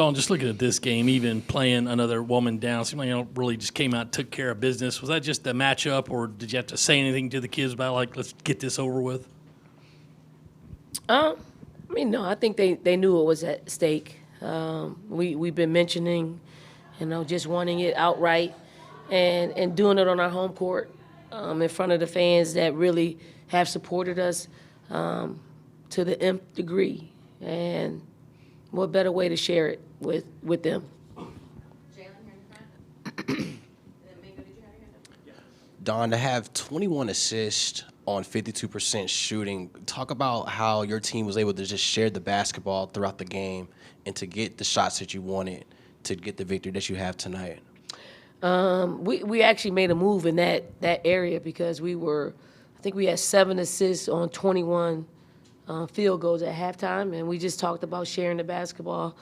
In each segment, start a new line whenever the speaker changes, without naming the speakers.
Dawn, just looking at this game, even playing another woman down, seemed like you really just came out and took care of business. Was that just a matchup, or did you have to say anything to the kids about, like, let's get this over with?
I mean, no, I think they knew it was at stake. We've been mentioning, just wanting it outright and doing it on our home court in front of the fans that really have supported us to the nth degree. And what better way to share it with them?
Don, to have 21 assists on 52% shooting, talk about how your team was able to just share the basketball throughout the game and to get the shots that you wanted to get the victory that you have tonight.
We actually made a move in that area because I think we had 7 assists on 21 field goals at halftime, and we just talked about sharing the basketball.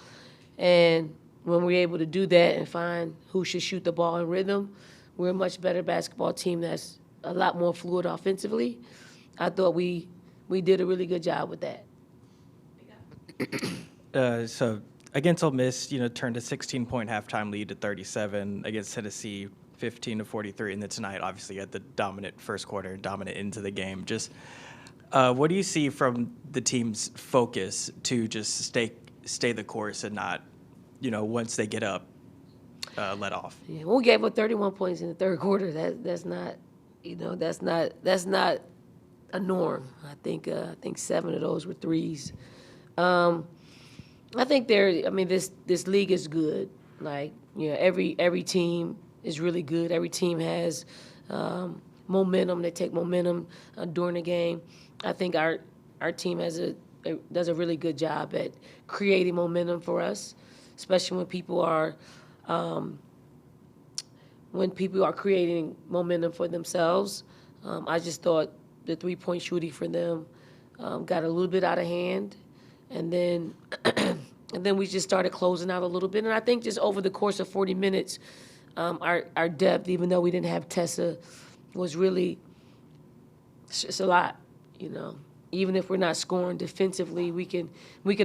And when we're able to do that and find who should shoot the ball in rhythm, we're a much better basketball team that's a lot more fluid offensively. I thought we did a really good job with that.
So against Ole Miss, turned a 16-point halftime lead to 37. Against Tennessee, 15-43, and then tonight, obviously, had the dominant first quarter, dominant into the game. Just what do you see from the team's focus to just stay the course and not, once they get up, let off?
Yeah, we gave up 31 points in the third quarter. That's not a norm. I think 7 of those were threes. I think this league is good. Like, every team is really good. Every team has momentum. They take momentum during the game. I think our team does a really good job at creating momentum for us, especially when people are creating momentum for themselves. I just thought the three-point shooting for them got a little bit out of hand, and then we just started closing out a little bit. And I think just over the course of 40 minutes, our depth, even though we didn't have Tessa, was really it's a lot. Even if we're not scoring defensively, we can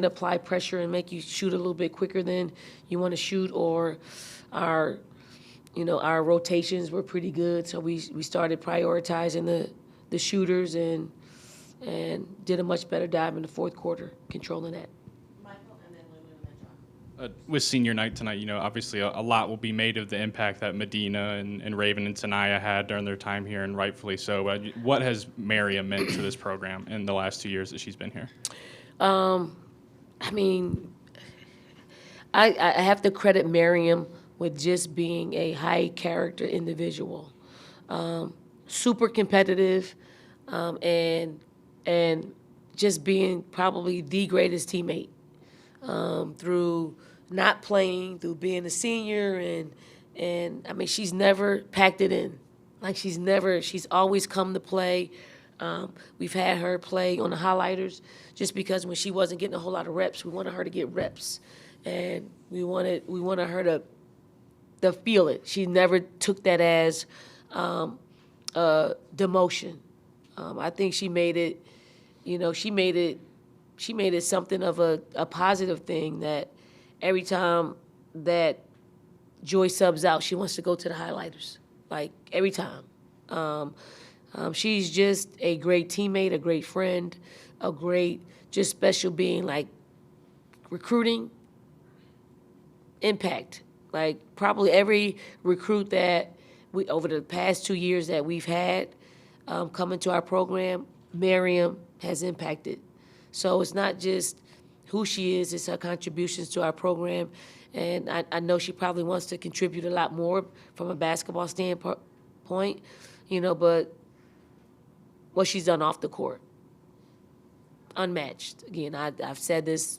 apply pressure and make you shoot a little bit quicker than you want to shoot, or our rotations were pretty good, so we started prioritizing the shooters and did a much better job in the fourth quarter controlling that.
With senior night tonight, obviously a lot will be made of the impact that Medina and Raven and Sanaya had during their time here, and rightfully so. What has Mariam meant to this program in the last 2 years that she's been here?
I have to credit Mariam with just being a high character individual, super competitive, and just being probably the greatest teammate through not playing, through being a senior, and she's never packed it in. Like she's always come to play. We've had her play on the highlighters just because when she wasn't getting a whole lot of reps, we wanted her to get reps, and we wanted her to feel it. She never took that as demotion. I think she made it, she made it something of a positive thing that every time that Joy subs out, she wants to go to the highlighters, like every time. She's just a great teammate, a great friend, a great, just special being, like recruiting, impact. Like probably every recruit that we, over the past 2 years that we've had come into our program, Mariam has impacted. So it's not just who she is, it's her contributions to our program. And I know she probably wants to contribute a lot more from a basketball standpoint, but what she's done off the court, unmatched. Again, I've said this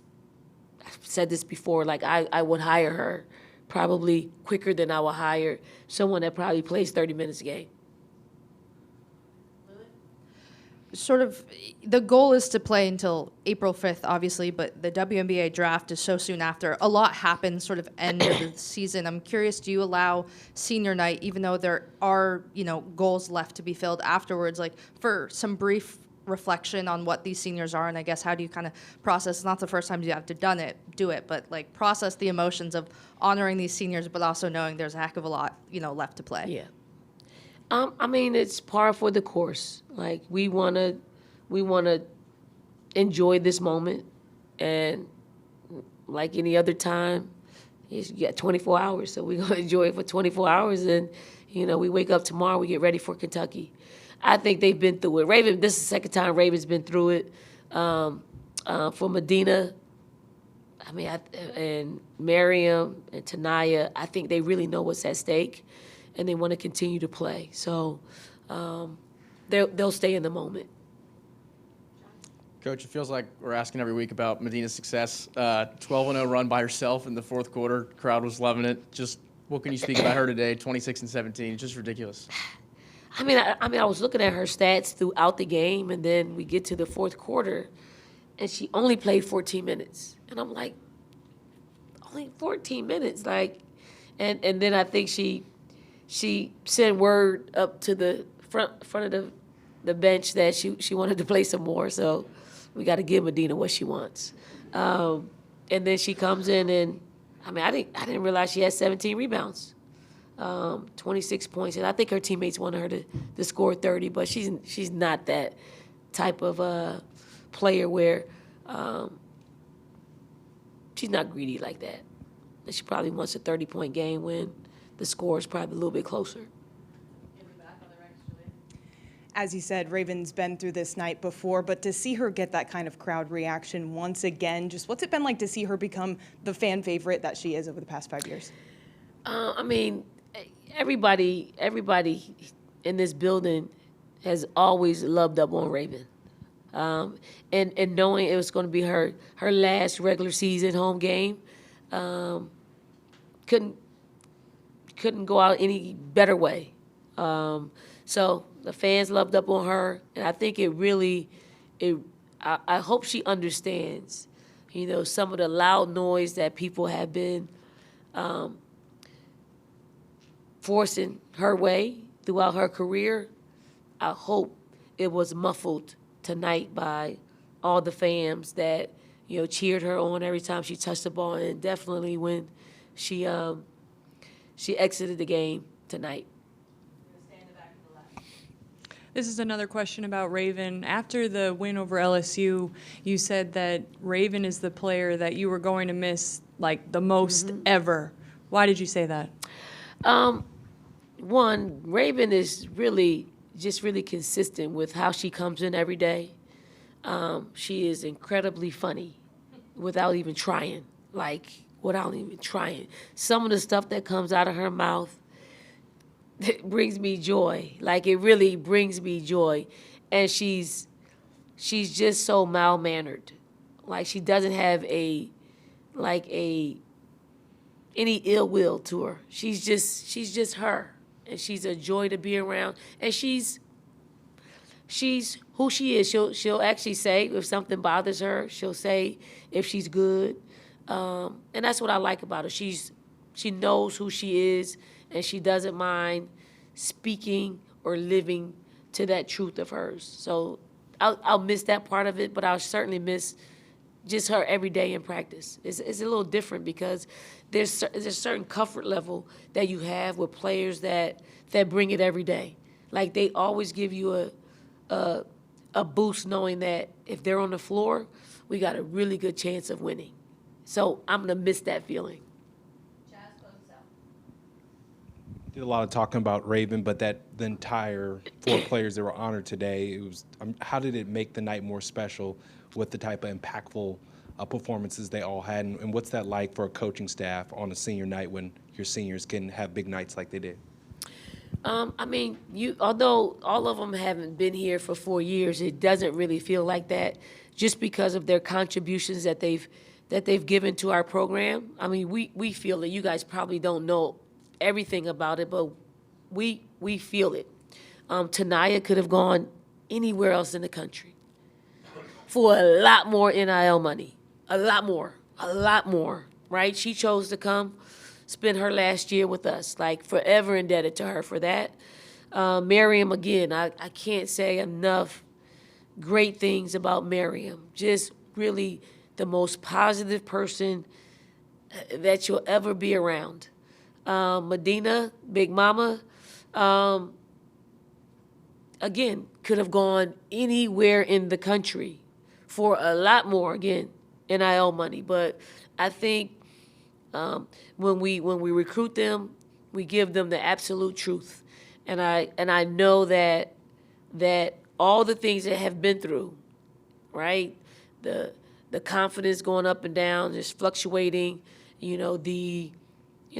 before, like I would hire her probably quicker than I would hire someone that probably plays 30 minutes a game.
Sort of, the goal is to play until April 5th, obviously, but the WNBA draft is so soon after. A lot happens sort of end of the season. I'm curious, do you allow senior night, even though there are, goals left to be filled afterwards, like for some brief reflection on what these seniors are, and I guess how do you kind of process? It's not the first time you have to do it, but like process the emotions of honoring these seniors, but also knowing there's a heck of a lot, left to play.
Yeah. I mean, it's par for the course. Like we wanna enjoy this moment, and like any other time, you got 24 hours, so we're gonna enjoy it for 24 hours, and we wake up tomorrow, we get ready for Kentucky. I think they've been through it. Raven, this is the second time Raven's been through it. For Medina, I mean, and Mariam and Tanaya, I think they really know what's at stake, and they want to continue to play. So they'll stay in the moment.
Coach, it feels like we're asking every week about Medina's success. 12-0 run by herself in the fourth quarter. Crowd was loving it. Just what can you speak about her today? 26-17. It's just ridiculous.
I mean, I was looking at her stats throughout the game, and then we get to the fourth quarter, and she only played 14 minutes. And I'm like, only 14 minutes? Like, and then I think she sent word up to the front of the bench that she wanted to play some more. So we got to give Medina what she wants. And then she comes in, and I mean, I didn't realize she had 17 rebounds. 26 points, and I think her teammates wanted her to score 30, but she's not that type of player where she's not greedy like that. She probably wants a 30-point game when the score is probably a little bit closer.
As you said, Raven's been through this night before, but to see her get that kind of crowd reaction once again, just what's it been like to see her become the fan favorite that she is over the past 5 years?
I mean, everybody in this building has always loved up on Raven. And knowing it was going to be her last regular season home game, couldn't go out any better way. So the fans loved up on her, and I think I hope she understands, some of the loud noise that people have been forcing her way throughout her career. I hope it was muffled tonight by all the fans that cheered her on every time she touched the ball, and definitely when she exited the game tonight.
This is another question about Raven. After the win over LSU, you said that Raven is the player that you were going to miss like the most ever. Why did you say that?
One, Raven is really consistent with how she comes in every day. She is incredibly funny without even trying. Some of the stuff that comes out of her mouth, it brings me joy. Like, it really brings me joy. And she's just so mild-mannered. Like, she doesn't have any ill will to her. She's just her. And she's a joy to be around. And she's who she is. She'll actually say if something bothers her. She'll say if she's good. And that's what I like about her. She knows who she is, and she doesn't mind speaking or living to that truth of hers. So I'll miss that part of it, but I'll certainly miss just her every day in practice. It's a little different because there's a certain comfort level that you have with players that bring it every day. Like, they always give you a boost knowing that if they're on the floor, we got a really good chance of winning. So I'm going to miss that feeling.
Did a lot of talking about Raven, but the entire 4 players that were honored today, it was how did it make the night more special with the type of impactful performances they all had, and what's that like for a coaching staff on a senior night when your seniors can have big nights like they did?
I mean, although all of them haven't been here for 4 years, it doesn't really feel like that, just because of their contributions that they've given to our program. I mean, we feel it. You guys probably don't know everything about it, but we feel it. Tanaya could have gone anywhere else in the country for a lot more NIL money, a lot more, right? She chose to come spend her last year with us, like, forever indebted to her for that. Mariam, again, I can't say enough great things about Mariam. Just really the most positive person that you'll ever be around. Medina, Big Mama, again, could have gone anywhere in the country for a lot more, again, NIL money. But I think when we recruit them, we give them the absolute truth. And I know that all the things that have been through, right? The confidence going up and down, just fluctuating,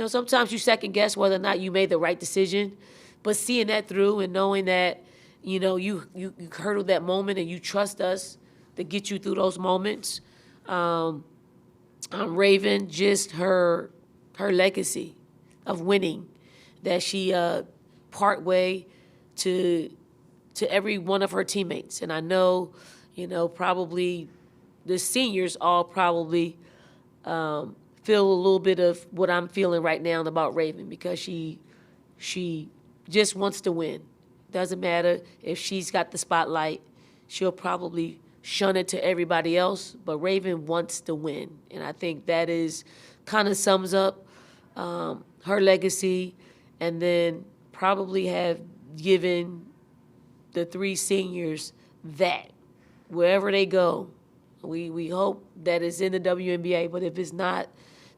sometimes you second guess whether or not you made the right decision, but seeing that through and knowing that, you hurdled that moment and you trust us to get you through those moments. Raven, just her legacy of winning, that she part way to every one of her teammates. And I know, probably the seniors all probably feel a little bit of what I'm feeling right now about Raven, because she just wants to win. Doesn't matter if she's got the spotlight. She'll probably shun it to everybody else, but Raven wants to win. And I think that is kind of sums up her legacy, and then probably have given the 3 seniors that wherever they go, we hope that it's in the WNBA, but if it's not,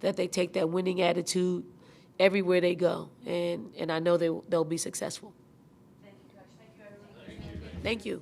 that they take that winning attitude everywhere they go. And I know they'll be successful. Thank you, Coach. Thank you, everyone. Thank you.